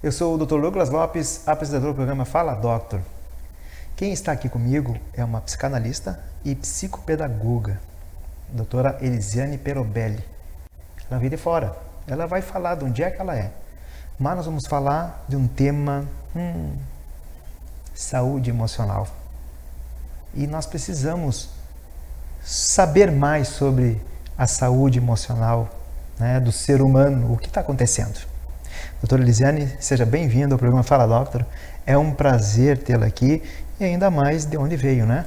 Eu sou o Dr. Douglas Lopes, apresentador do programa Fala Doctor. Quem está aqui comigo é uma psicanalista e psicopedagoga, a doutora Elisiane Perobelli. Ela veio de fora, ela vai falar de onde é que ela é. Mas nós vamos falar de um tema, saúde emocional. E nós precisamos saber mais sobre a saúde emocional, né, do ser humano, o que está acontecendo. Doutora Elisiane, seja bem-vinda ao programa Fala Doctor. É um prazer tê-la aqui e ainda mais de onde veio, né?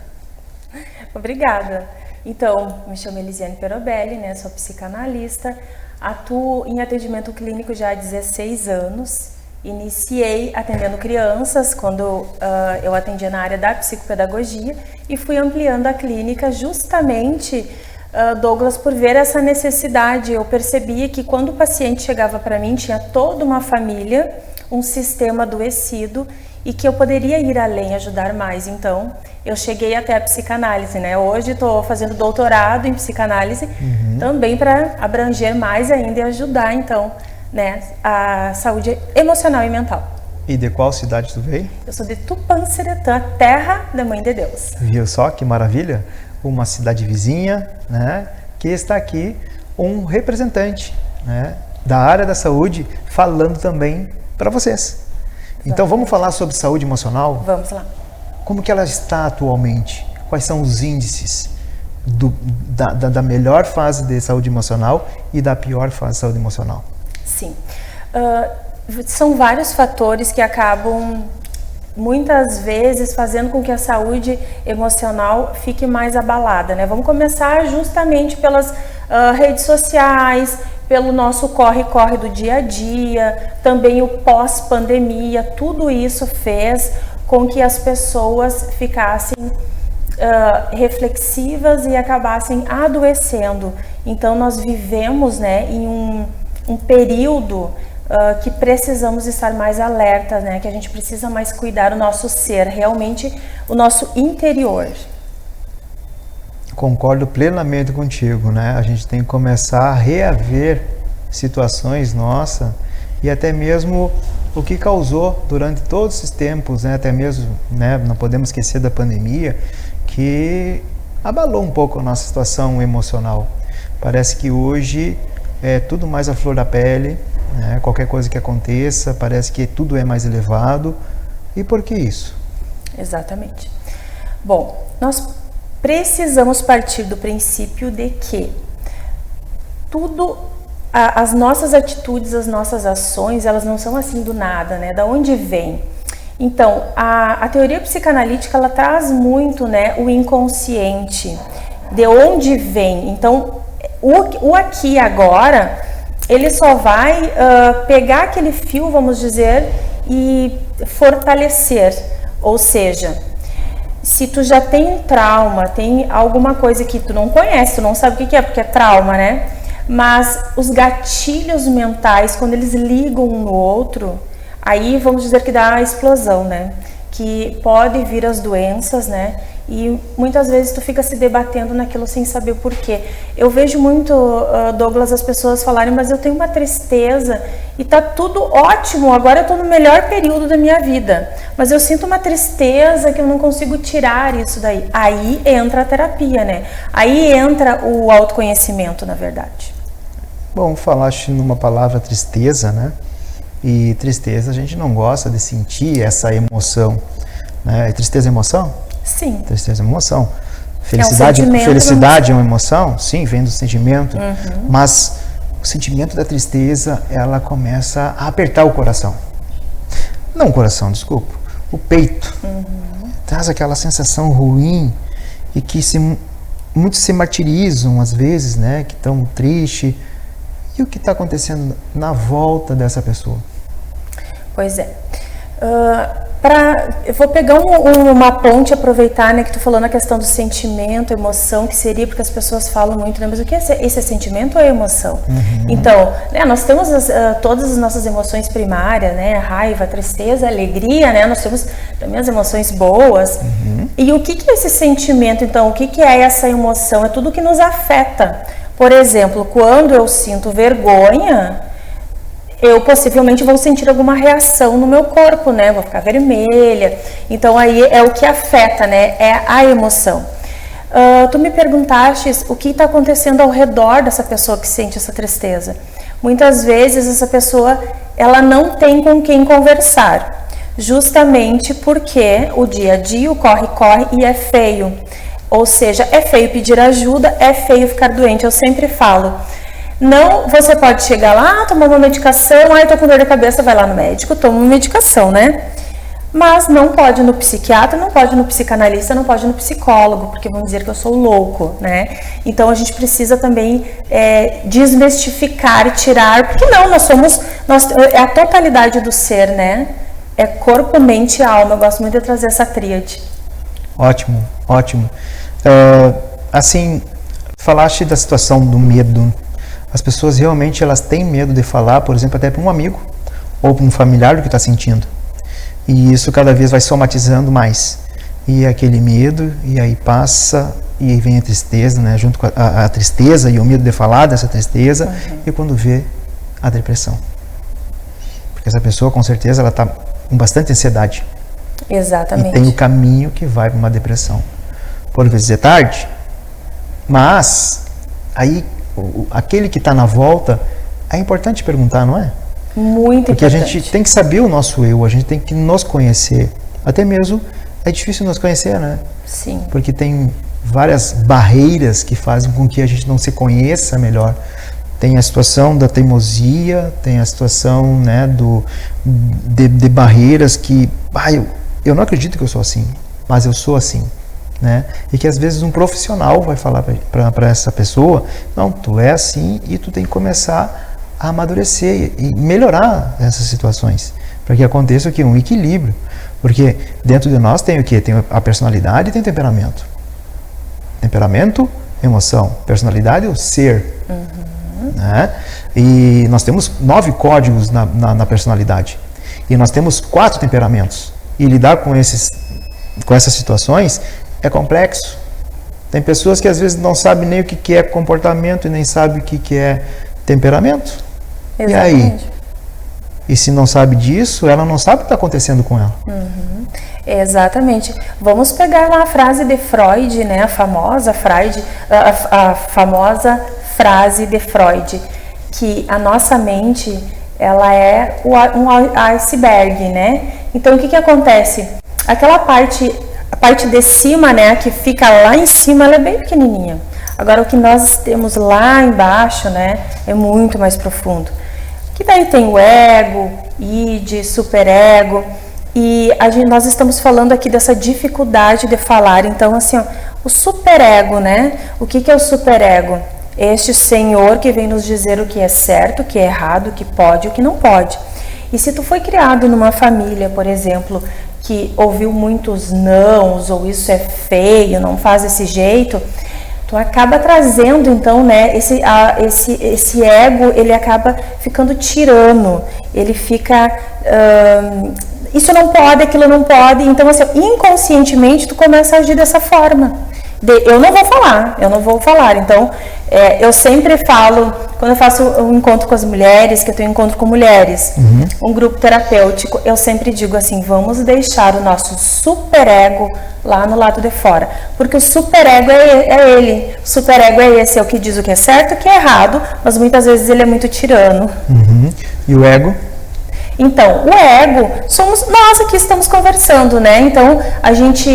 Obrigada. Então, me chamo Elisiane Perobelli, né? Sou psicanalista, atuo em atendimento clínico já há 16 anos. Iniciei atendendo crianças quando eu atendia na área da psicopedagogia e fui ampliando a clínica justamente, Douglas, por ver essa necessidade. Eu percebia que quando o paciente chegava para mim, tinha toda uma família, um sistema adoecido e que eu poderia ir além, ajudar mais. Então, eu cheguei até a psicanálise, né? Hoje estou fazendo doutorado em psicanálise, também para abranger mais ainda e ajudar, então, né, a saúde emocional e mental. E de qual cidade tu veio? Eu sou de Tupanciretã, terra da Mãe de Deus. Viu só que maravilha? Uma cidade vizinha, né, que está aqui um representante, né, da área da saúde falando também para vocês. Então vamos falar sobre saúde emocional? Vamos lá. Como que ela está atualmente? Quais são os índices da melhor fase de saúde emocional e da pior fase de saúde emocional? Sim. São vários fatores que acabam muitas vezes fazendo com que a saúde emocional fique mais abalada, né? Vamos começar justamente pelas redes sociais, pelo nosso corre-corre do dia a dia, também o pós-pandemia. Tudo isso fez com que as pessoas ficassem reflexivas e acabassem adoecendo. Então nós vivemos, né, em um período que precisamos estar mais alertas, né? Que a gente precisa mais cuidar do nosso ser, realmente o nosso interior. Concordo plenamente contigo, né? A gente tem que começar a reaver situações nossas e até mesmo o que causou durante todos esses tempos, né? Até mesmo, né, não podemos esquecer da pandemia, que abalou um pouco a nossa situação emocional. Parece que hoje é tudo mais à flor da pele, né? Qualquer coisa que aconteça, parece que tudo é mais elevado. E por que isso? Exatamente. Bom, nós precisamos partir do princípio de que as nossas atitudes, as nossas ações, elas não são assim do nada, né? Da onde vem? Então, a teoria psicanalítica, ela traz muito, né, o inconsciente, de onde vem. Então, o aqui e agora, ele só vai pegar aquele fio, vamos dizer, e fortalecer. Ou seja, se tu já tem um trauma, tem alguma coisa que tu não conhece, tu não sabe o que é, porque é trauma, né? Mas os gatilhos mentais, quando eles ligam um no outro, aí vamos dizer que dá a explosão, né? Que pode vir as doenças, né? E muitas vezes tu fica se debatendo naquilo sem saber o porquê. Eu vejo muito, Douglas, as pessoas falarem, mas eu tenho uma tristeza e tá tudo ótimo, agora eu tô no melhor período da minha vida. Mas eu sinto uma tristeza que eu não consigo tirar isso daí. Aí entra a terapia, né? Aí entra o autoconhecimento, na verdade. Bom, falaste numa palavra tristeza, né? E tristeza, a gente não gosta de sentir essa emoção, né? Tristeza é emoção? Sim. Tristeza é uma emoção. Felicidade É uma emoção? Sim, vem do sentimento. Mas o sentimento da tristeza, ela começa a apertar o coração. Não o coração, desculpa. O peito. Traz aquela sensação ruim e que muitos se martirizam às vezes, né? Que estão tristes. E o que está acontecendo na volta dessa pessoa? Pois é. Eu vou pegar uma ponte e aproveitar, né, que tu falou na questão do sentimento, emoção, que seria, porque as pessoas falam muito, né, mas o que é esse sentimento ou é emoção? Então, né, nós temos todas as nossas emoções primárias, né, raiva, tristeza, alegria, né, nós temos também as emoções boas. E o que é esse sentimento, então? O que é essa emoção? É tudo que nos afeta. Por exemplo, quando eu sinto vergonha, eu possivelmente vou sentir alguma reação no meu corpo, né? Vou ficar vermelha. Então aí é o que afeta, né? É a emoção. Tu me perguntaste o que está acontecendo ao redor dessa pessoa que sente essa tristeza. Muitas vezes essa pessoa, ela não tem com quem conversar, justamente porque o dia a dia, o corre-corre, e é feio. Ou seja, é feio pedir ajuda, é feio ficar doente. Eu sempre falo, não, você pode chegar lá, tomar uma medicação, tô com dor de cabeça, vai lá no médico, toma uma medicação, né? Mas não pode ir no psiquiatra, não pode ir no psicanalista, não pode ir no psicólogo, porque vão dizer que eu sou louco, né? Então a gente precisa também desmistificar, tirar, porque não, é a totalidade do ser, né? É corpo, mente e alma. Eu gosto muito de trazer essa tríade. Ótimo, ótimo. Assim, falaste da situação do medo. As pessoas realmente elas têm medo de falar, por exemplo, até para um amigo ou para um familiar do que está sentindo. E isso cada vez vai somatizando mais. E aquele medo, e aí passa, e aí vem a tristeza, né? Junto com a tristeza e o medo de falar dessa tristeza, e quando vê, a depressão. Porque essa pessoa, com certeza, ela está com bastante ansiedade. Exatamente. E tem o caminho que vai para uma depressão. Por vezes é tarde, mas aí aquele que está na volta, é importante perguntar, não é? Muito Porque importante. a gente tem que saber o nosso eu, a gente tem que nos conhecer. Até mesmo é difícil nos conhecer, né? Sim. Porque tem várias barreiras que fazem com que a gente não se conheça melhor. Tem a situação da teimosia, tem a situação, né, de barreiras que... eu não acredito que eu sou assim, mas eu sou assim. Né? E que às vezes um profissional vai falar para essa pessoa, não, tu é assim e tu tem que começar a amadurecer e melhorar essas situações, para que aconteça o quê? Um equilíbrio, porque dentro de nós tem o quê? Tem a personalidade e tem temperamento. Temperamento, emoção. Personalidade é o ser. Né? E nós temos 9 códigos na personalidade e nós temos 4 temperamentos, e lidar com essas situações é complexo. Tem pessoas que às vezes não sabem nem o que é comportamento e nem sabem o que é temperamento. Exatamente. E aí? E se não sabe disso, ela não sabe o que está acontecendo com ela. Exatamente. Vamos pegar lá a frase de Freud, né? A famosa frase de Freud, que a nossa mente, ela é um iceberg, né? Então o que acontece? Aquela parte, a parte de cima, né, que fica lá em cima, ela é bem pequenininha. Agora o que nós temos lá embaixo, né, é muito mais profundo. Que daí tem o ego, id, superego, e nós estamos falando aqui dessa dificuldade de falar. Então, assim, ó, o superego, né? O que é o superego? Este senhor que vem nos dizer o que é certo, o que é errado, o que pode e o que não pode. E se tu foi criado numa família, por exemplo, que ouviu muitos nãos, ou isso é feio, não faz desse jeito, tu acaba trazendo, então, né, esse ego, ele acaba ficando tirano, ele fica, isso não pode, aquilo não pode, então, assim, inconscientemente, tu começa a agir dessa forma. Eu não vou falar, então, eu sempre falo, quando eu faço um encontro com as mulheres, que eu tenho encontro com mulheres, um grupo terapêutico, eu sempre digo assim, vamos deixar o nosso superego lá no lado de fora, porque o superego é ele, o superego é esse, é o que diz o que é certo e o que é errado, mas muitas vezes ele é muito tirano. E o ego? Então, o ego, somos nós aqui estamos conversando, né? Então, a gente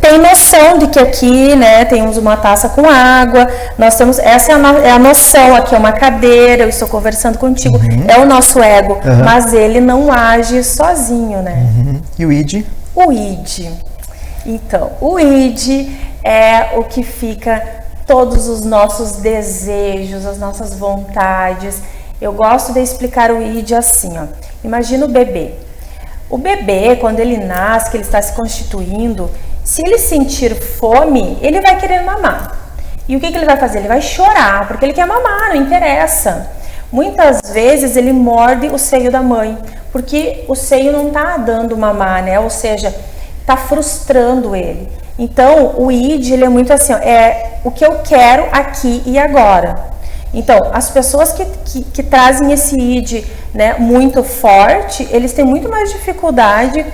tem noção de que aqui, né, temos uma taça com água, nós temos, essa é a noção, aqui é uma cadeira, eu estou conversando contigo, é o nosso ego, mas ele não age sozinho, né? E o id? O id. Então, o id é o que fica todos os nossos desejos, as nossas vontades. Eu gosto de explicar o id assim, ó. Imagina o bebê. O bebê, quando ele nasce, que ele está se constituindo, se ele sentir fome, ele vai querer mamar. E o que ele vai fazer? Ele vai chorar, porque ele quer mamar, não interessa. Muitas vezes ele morde o seio da mãe, porque o seio não está dando mamar, né? Ou seja, está frustrando ele. Então, o id, ele é muito assim, ó, é o que eu quero aqui e agora. Então, as pessoas que trazem esse id né, muito forte, eles têm muito mais dificuldade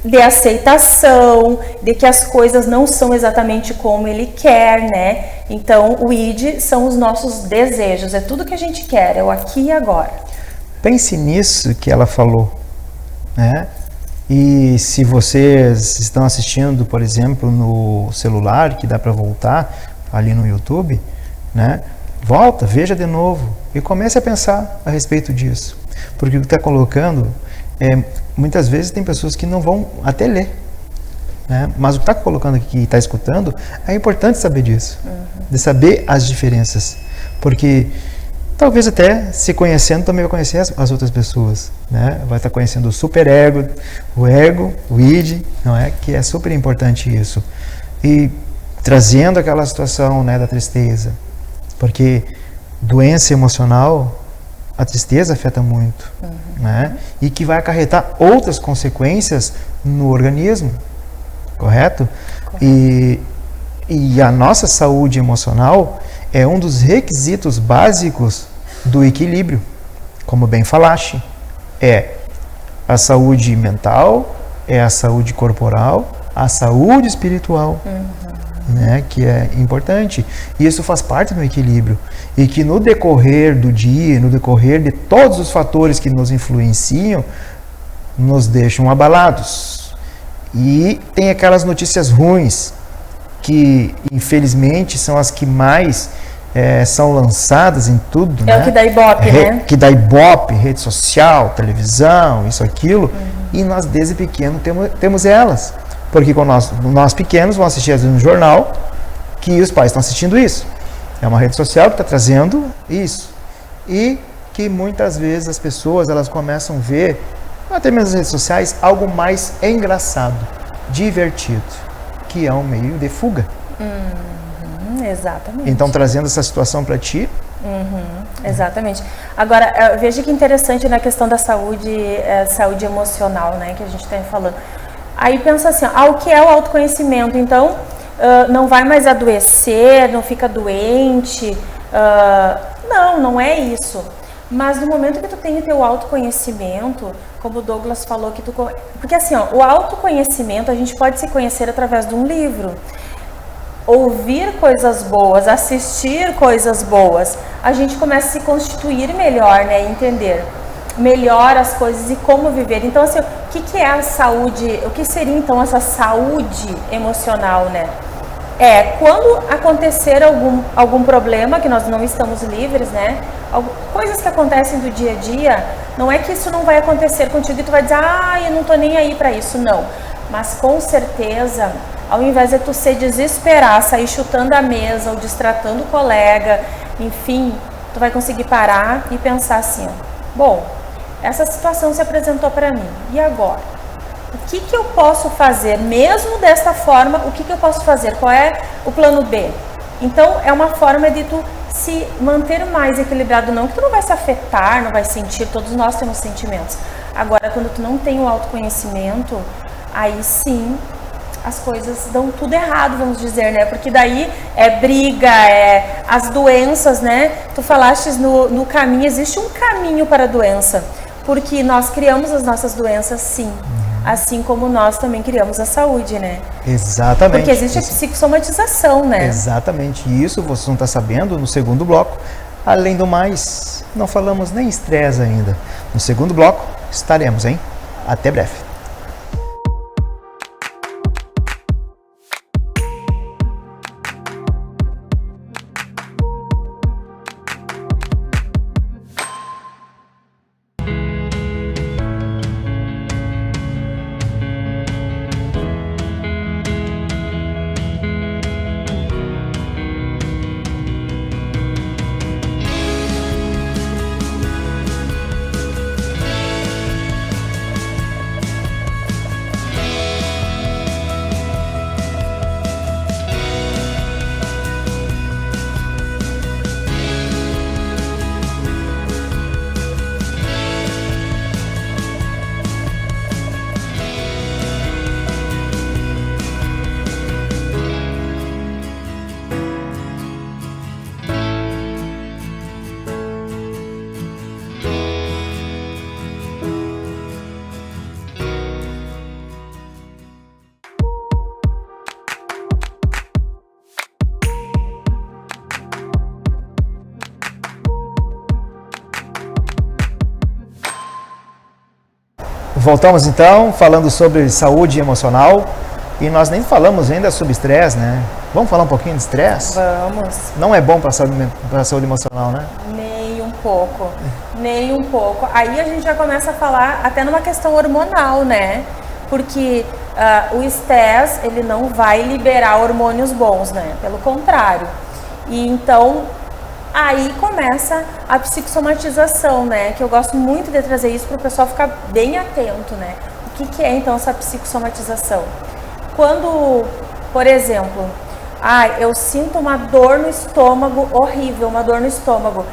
de aceitação, de que as coisas não são exatamente como ele quer, né? Então, o id são os nossos desejos, é tudo que a gente quer, é o aqui e agora. Pense nisso que ela falou, né? E se vocês estão assistindo, por exemplo, no celular, que dá para voltar ali no YouTube, né? Volta, veja de novo e comece a pensar a respeito disso. Porque o que está colocando, muitas vezes tem pessoas que não vão até ler, né? Mas o que está colocando aqui e está escutando, é importante saber disso, de saber as diferenças. Porque talvez até se conhecendo também vai conhecer as outras pessoas, né? Vai estar conhecendo o superego, o id, não é? Que é super importante isso. E trazendo aquela situação, né, da tristeza, porque doença emocional, a tristeza afeta muito, né? E que vai acarretar outras consequências no organismo, correto? E a nossa saúde emocional é um dos requisitos básicos do equilíbrio, como bem falaste. É a saúde mental, é a saúde corporal, a saúde espiritual, né, que é importante. E isso faz parte do equilíbrio. E que no decorrer do dia, no decorrer de todos os fatores que nos influenciam, nos deixam abalados. E tem aquelas notícias ruins, que infelizmente são as que mais são lançadas em tudo, né? O que dá ibope, né? Que dá ibope, rede social, televisão, isso, aquilo. E nós desde pequeno temos elas. Porque quando nós pequenos vamos assistir às vezes no jornal que os pais estão assistindo isso. É uma rede social que está trazendo isso. E que muitas vezes as pessoas elas começam a ver, até mesmo nas redes sociais, algo mais engraçado, divertido, que é um meio de fuga. Exatamente. Então, trazendo essa situação para ti. Exatamente. Agora, veja que interessante na questão da saúde emocional, né, que a gente está falando. Aí pensa assim, o que é o autoconhecimento? Então, não vai mais adoecer, não fica doente. Não é isso. Mas no momento que tu tem o teu autoconhecimento, como o Douglas falou, porque assim, o autoconhecimento a gente pode se conhecer através de um livro. Ouvir coisas boas, assistir coisas boas, a gente começa a se constituir melhor, né, entender melhor as coisas e como viver. Então, assim, o que é a saúde, o que seria então essa saúde emocional, né? Quando acontecer algum problema, que nós não estamos livres, né? Coisas que acontecem do dia a dia, não é que isso não vai acontecer contigo e tu vai dizer, eu não tô nem aí para isso, não. Mas com certeza, ao invés de tu se desesperar, sair chutando a mesa ou destratando o colega, enfim, tu vai conseguir parar e pensar assim, bom, essa situação se apresentou para mim, e agora? O que eu posso fazer? Mesmo desta forma, o que eu posso fazer? Qual é o plano B? Então, é uma forma de tu se manter mais equilibrado, não que tu não vai se afetar, não vai sentir, todos nós temos sentimentos. Agora, quando tu não tem o autoconhecimento, aí sim, as coisas dão tudo errado, vamos dizer, né? Porque daí é briga, as doenças, né? Tu falaste no caminho, existe um caminho para a doença, porque nós criamos as nossas doenças, sim. Assim como nós também criamos a saúde, né? Exatamente. Porque existe a psicossomatização, né? Exatamente. E isso você não está sabendo no segundo bloco. Além do mais, não falamos nem estresse ainda. No segundo bloco estaremos, hein? Até breve. Voltamos então, falando sobre saúde emocional. E nós nem falamos ainda sobre estresse, né? Vamos falar um pouquinho de estresse? Vamos. Não é bom para a saúde emocional, né? Nem um pouco. Nem um pouco. Aí a gente já começa a falar até numa questão hormonal, né? Porque o estresse, ele não vai liberar hormônios bons, né? Pelo contrário. E então, aí começa a psicossomatização, né? Que eu gosto muito de trazer isso para o pessoal ficar bem atento, né? O que é então essa psicossomatização? Quando, por exemplo, eu sinto uma dor no estômago horrível, uma dor no estômago.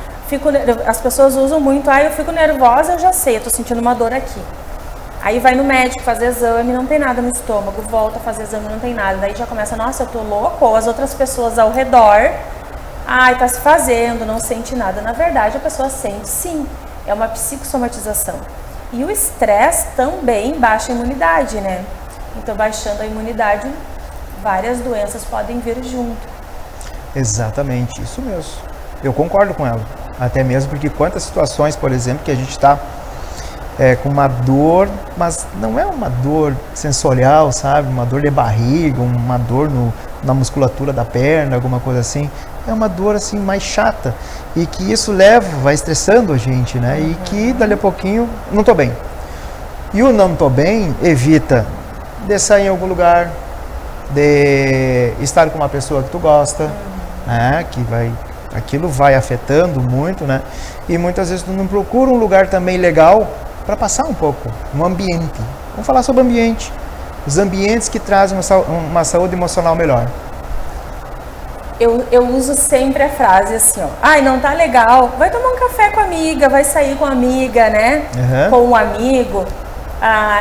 As pessoas usam muito, eu fico nervosa, eu já sei, eu tô sentindo uma dor aqui. Aí vai no médico fazer exame, não tem nada no estômago, volta a fazer exame, não tem nada. Daí já começa, nossa, eu tô louco, ou as outras pessoas ao redor, tá se fazendo, não sente nada. Na verdade, a pessoa sente sim, é uma psicossomatização. E o estresse também baixa a imunidade, né? Então, baixando a imunidade, várias doenças podem vir junto. Exatamente, isso mesmo. Eu concordo com ela. Até mesmo porque quantas situações, por exemplo, que a gente está com uma dor, mas não é uma dor sensorial, sabe? Uma dor de barriga, uma dor na musculatura da perna, alguma coisa assim. É uma dor assim mais chata e que isso vai estressando a gente, né? E que dali a pouquinho não tô bem. E o não tô bem evita de sair em algum lugar, de estar com uma pessoa que tu gosta, né? Aquilo vai afetando muito, né? E muitas vezes tu não procura um lugar também legal para passar um pouco, um ambiente. Vamos falar sobre ambiente. Os ambientes que trazem uma saúde emocional melhor. Eu uso sempre a frase assim, não tá legal, vai tomar um café com a amiga, vai sair com a amiga, né? Com um amigo.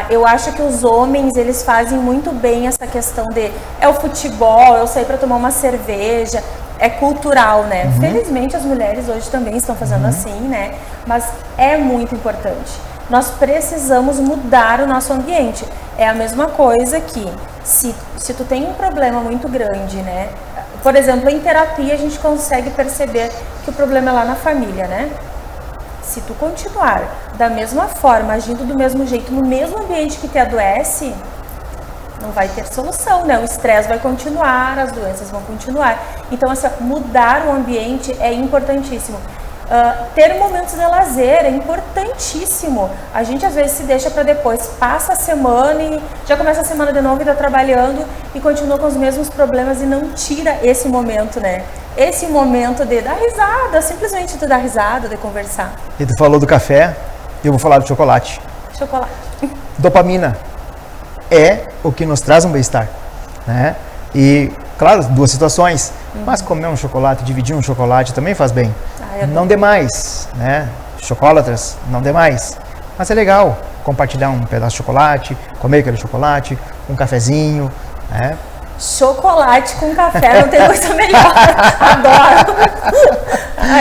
Eu acho que os homens, eles fazem muito bem essa questão de o futebol, eu sair para tomar uma cerveja, é cultural, né? Felizmente as mulheres hoje também estão fazendo assim, né? Mas é muito importante. Nós precisamos mudar o nosso ambiente. É a mesma coisa que se tu tem um problema muito grande, né? Por exemplo, em terapia a gente consegue perceber que o problema é lá na família, né? Se tu continuar da mesma forma, agindo do mesmo jeito, no mesmo ambiente que te adoece, não vai ter solução, né? O estresse vai continuar, as doenças vão continuar. Então, assim, mudar o ambiente é importantíssimo. Ter momentos de lazer é importantíssimo. A gente às vezes se deixa para depois, passa a semana e já começa a semana de novo e está trabalhando e continua com os mesmos problemas e não tira esse momento, né? Esse momento de dar risada, simplesmente de dar risada, de conversar. E tu falou do café, eu vou falar do chocolate. Chocolate. Dopamina é o que nos traz um bem-estar, né? E, claro, duas situações, mas comer um chocolate, dividir um chocolate também faz bem. Não demais, né? Chocolatras, não demais. Mas é legal compartilhar um pedaço de chocolate, comer aquele chocolate, um cafezinho, né? Chocolate com café, não tem coisa melhor. Adoro.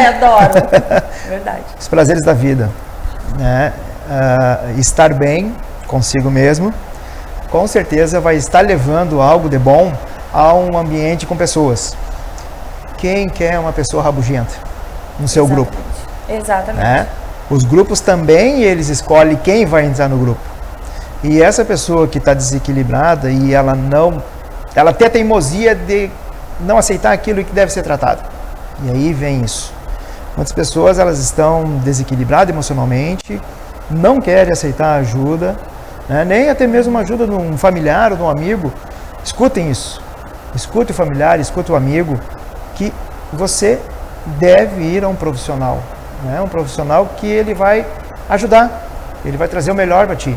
Adoro. Verdade. Os prazeres da vida, né? Estar bem consigo mesmo, com certeza vai estar levando algo de bom a um ambiente com pessoas. Quem quer uma pessoa rabugenta no seu grupo? Exatamente. Né? Os grupos também, eles escolhem quem vai entrar no grupo. E essa pessoa que está desequilibrada e ela tem a teimosia de não aceitar aquilo que deve ser tratado. E aí vem isso. Muitas pessoas, elas estão desequilibradas emocionalmente, não querem aceitar ajuda, né? Nem até mesmo uma ajuda de um familiar ou de um amigo. Escutem isso. Escute o familiar, escute o amigo, que você deve ir a um profissional, né? Um profissional que ele vai ajudar, ele vai trazer o melhor para ti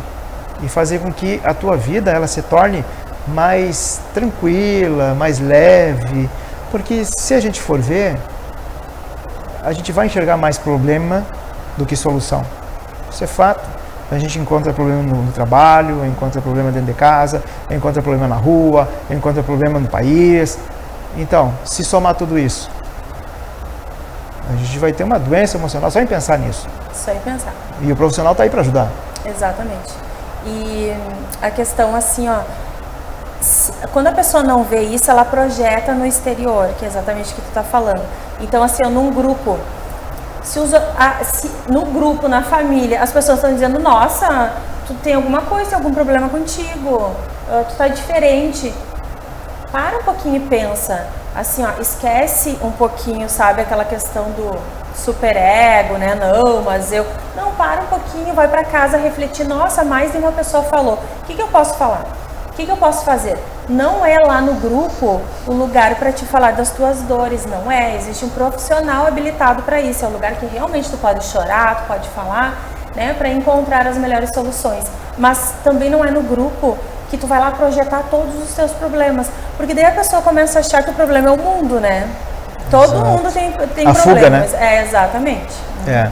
e fazer com que a tua vida ela se torne mais tranquila, mais leve, porque se a gente for ver, a gente vai enxergar mais problema do que solução. Isso é fato. A gente encontra problema no trabalho, encontra problema dentro de casa, encontra problema na rua, encontra problema no país. Então, se somar tudo isso, a gente vai ter uma doença emocional só em pensar nisso. Só em pensar. E o profissional está aí para ajudar. Exatamente. E a questão assim, quando a pessoa não vê isso, ela projeta no exterior, que é exatamente o que tu está falando. Então, assim, num grupo, no grupo, na família, as pessoas estão dizendo, nossa, tu tem alguma coisa, algum problema contigo, tu tá diferente. Para um pouquinho e pensa, assim, ó, esquece um pouquinho, sabe, aquela questão do superego, né, não, mas eu... Não, para um pouquinho, vai para casa refletir, nossa, mais de uma pessoa falou, o que eu posso falar? O que eu posso fazer? Não é lá no grupo o lugar para te falar das tuas dores, não é, existe um profissional habilitado para isso, é o lugar que realmente tu pode chorar, tu pode falar, né, para encontrar as melhores soluções, mas também não é no grupo que tu vai lá projetar todos os teus problemas, porque daí a pessoa começa a achar que o problema é o mundo, né? Todo Exato. mundo tem A problemas. fuga, né? É, exatamente. É.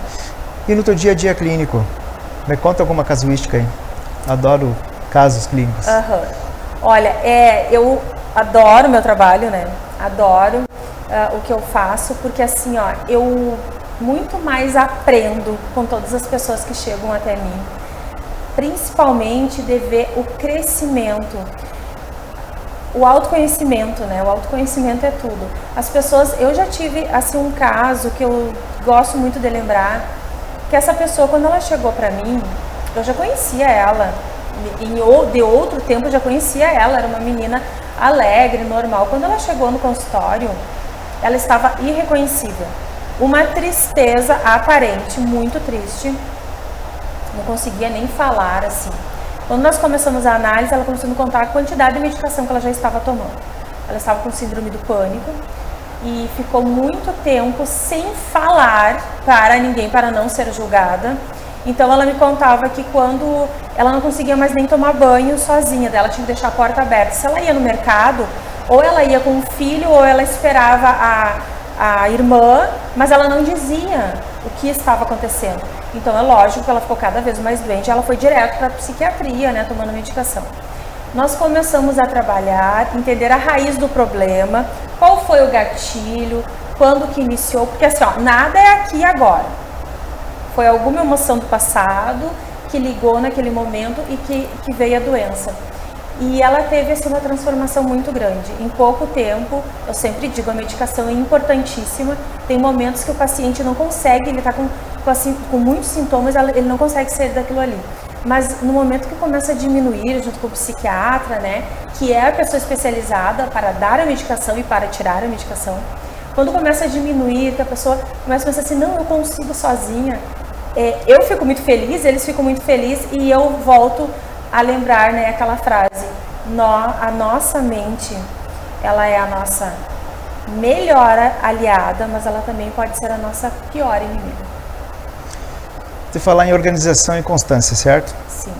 E no teu dia a dia clínico, me conta alguma casuística aí. Adoro casos clínicos. Uhum. Olha, eu adoro meu trabalho, né? Adoro o que eu faço, porque assim, ó, eu muito mais aprendo com todas as pessoas que chegam até mim. Principalmente de ver o crescimento, o autoconhecimento, né? O autoconhecimento é tudo. As pessoas, eu já tive assim um caso que eu gosto muito de lembrar, que essa pessoa, quando ela chegou para mim, eu já conhecia ela, de outro tempo eu já conhecia ela, era uma menina alegre, normal. Quando ela chegou no consultório, ela estava irreconhecível, uma tristeza aparente, muito triste. Não conseguia nem falar, assim. Quando nós começamos a análise, ela começou a me contar a quantidade de medicação que ela já estava tomando. Ela estava com síndrome do pânico e ficou muito tempo sem falar para ninguém, para não ser julgada. Então ela me contava que quando ela não conseguia mais nem tomar banho sozinha, ela tinha que deixar a porta aberta. Se ela ia no mercado, ou ela ia com o filho, ou ela esperava a irmã, mas ela não dizia o que estava acontecendo. Então é lógico que ela ficou cada vez mais doente, ela foi direto para a psiquiatria, né, tomando medicação. Nós começamos a trabalhar, entender a raiz do problema, qual foi o gatilho, quando que iniciou, porque assim, ó, nada é aqui e agora. Foi alguma emoção do passado que ligou naquele momento e que veio a doença. E ela teve assim, uma transformação muito grande. Em pouco tempo, eu sempre digo, a medicação é importantíssima. Tem momentos que o paciente não consegue, ele está com muitos sintomas, ele não consegue sair daquilo ali. Mas no momento que começa a diminuir, junto com o psiquiatra, né, que é a pessoa especializada para dar a medicação e para tirar a medicação, quando começa a diminuir, que a pessoa começa a pensar assim, não, eu consigo sozinha, eu fico muito feliz, eles ficam muito felizes e eu volto a lembrar, né, aquela frase, a nossa mente, ela é a nossa melhor aliada, mas ela também pode ser a nossa pior inimiga. Você falar em organização e constância, certo? Sim.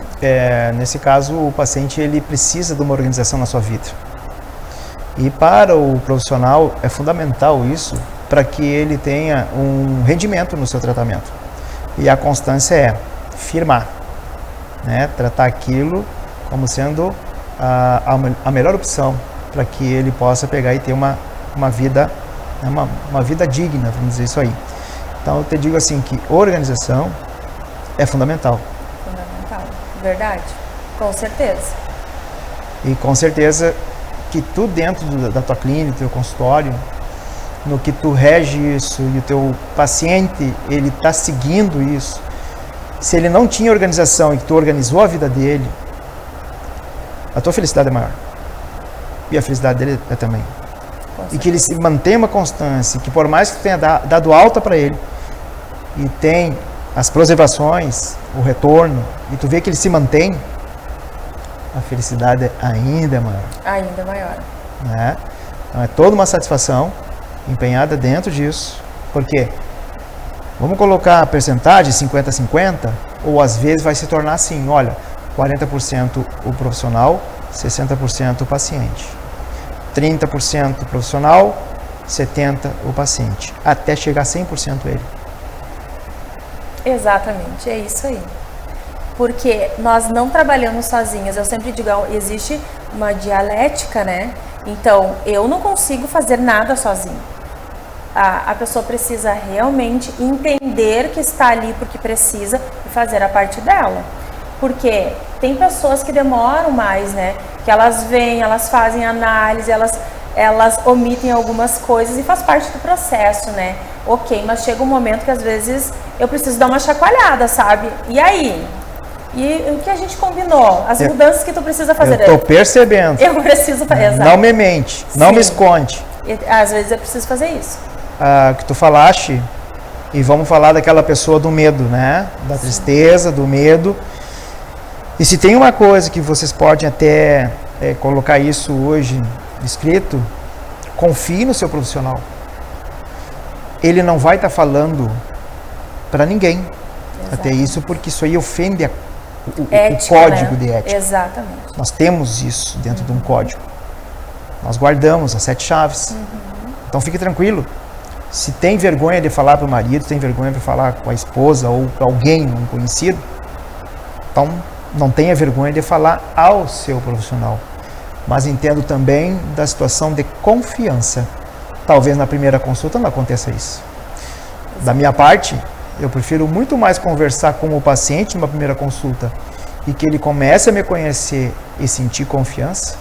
Nesse caso, o paciente ele precisa de uma organização na sua vida. E para o profissional é fundamental isso para que ele tenha um rendimento no seu tratamento. E a constância é firmar, né? Tratar aquilo como sendo a melhor opção para que ele possa pegar e ter uma vida, uma vida digna, vamos dizer isso aí. Então eu te digo assim que organização é fundamental. Fundamental, verdade, com certeza. E com certeza que tu dentro da tua clínica, do teu consultório, no que tu rege isso e o teu paciente, ele está seguindo isso. Se ele não tinha organização e que tu organizou a vida dele, a tua felicidade é maior. E a felicidade dele é também. E que ele se mantenha uma constância, que por mais que tu tenha dado alta para ele, e tem as preservações, o retorno, e tu vê que ele se mantém, a felicidade é ainda maior. Ainda maior. Né? Então é toda uma satisfação empenhada dentro disso, porque vamos colocar a percentagem 50-50, ou às vezes vai se tornar assim, olha, 40% o profissional, 60% o paciente, 30% o profissional, 70% o paciente, até chegar a 100% ele. Exatamente, é isso aí. Porque nós não trabalhamos sozinhas, eu sempre digo, existe uma dialética, né? Então, eu não consigo fazer nada sozinho. A pessoa precisa realmente entender que está ali porque precisa e fazer a parte dela. Porque tem pessoas que demoram mais, né? Que elas vêm, elas fazem análise, elas omitem algumas coisas e faz parte do processo, né? Ok, mas chega um momento que às vezes eu preciso dar uma chacoalhada, sabe? E aí? E o que a gente combinou, as mudanças que tu precisa fazer. Eu tô percebendo. Eu preciso fazer. Não me mente, não me esconde. E, às vezes eu preciso fazer isso. Que tu falaste, e vamos falar daquela pessoa do medo, né? Da tristeza, do medo. E se tem uma coisa que vocês podem até colocar isso hoje escrito, confie no seu profissional. Ele não vai estar falando para ninguém. Exatamente. Até isso, porque isso aí ofende ética, o código, né? de ética. Exatamente. Nós temos isso dentro de um código. Nós guardamos as 7 chaves. Então fique tranquilo. Se tem vergonha de falar para o marido, tem vergonha de falar com a esposa ou para alguém, um conhecido, então não tenha vergonha de falar ao seu profissional. Mas entendo também da situação de confiança. Talvez na primeira consulta não aconteça isso. Da minha parte, eu prefiro muito mais conversar com o paciente numa primeira consulta e que ele comece a me conhecer e sentir confiança,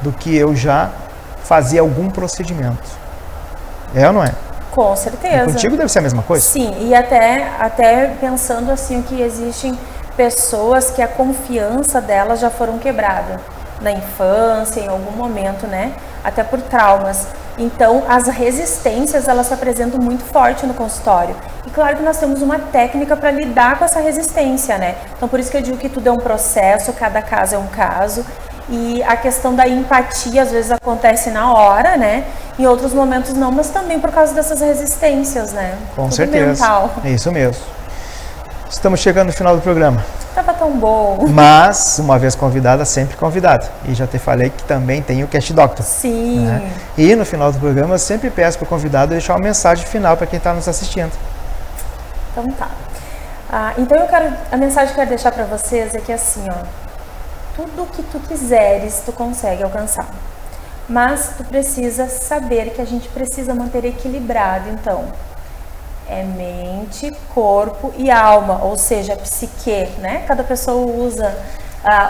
do que eu já fazer algum procedimento. É ou não é? Com certeza. E contigo deve ser a mesma coisa? Sim, e até pensando assim que existem pessoas que a confiança delas já foram quebrada na infância, em algum momento, né? Até por traumas. Então, as resistências, elas se apresentam muito forte no consultório. E claro que nós temos uma técnica para lidar com essa resistência, né? Então, por isso que eu digo que tudo é um processo, cada caso é um caso. E a questão da empatia, às vezes, acontece na hora, né? Em outros momentos não, mas também por causa dessas resistências, né? Com tudo certeza. Mental. É isso mesmo. Estamos chegando no final do programa. Tava tão bom. Mas, uma vez convidada, sempre convidada. E já te falei que também tem o Cast Doctor. Sim. Né? E no final do programa, eu sempre peço para o convidado deixar uma mensagem final para quem está nos assistindo. Então tá. Então a mensagem que eu quero deixar para vocês é que assim, ó, tudo que tu quiseres, tu consegue alcançar. Mas tu precisa saber que a gente precisa manter equilibrado, então. É mente, corpo e alma, ou seja, psique, né? Cada pessoa usa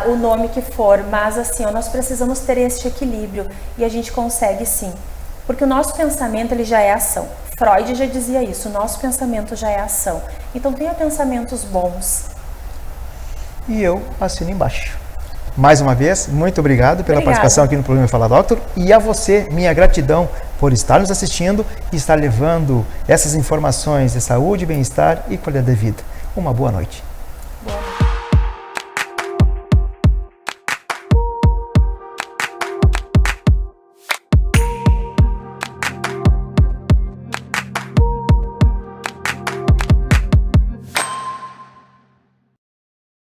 o nome que for, mas assim, nós precisamos ter este equilíbrio e a gente consegue sim, porque o nosso pensamento ele já é ação. Freud já dizia isso, o nosso pensamento já é ação. Então tenha pensamentos bons. E eu assino embaixo. Mais uma vez, muito obrigado pela participação aqui no programa Fala Doctor, e a você, minha gratidão por estar nos assistindo e estar levando essas informações de saúde, bem-estar e qualidade de vida. Uma boa noite.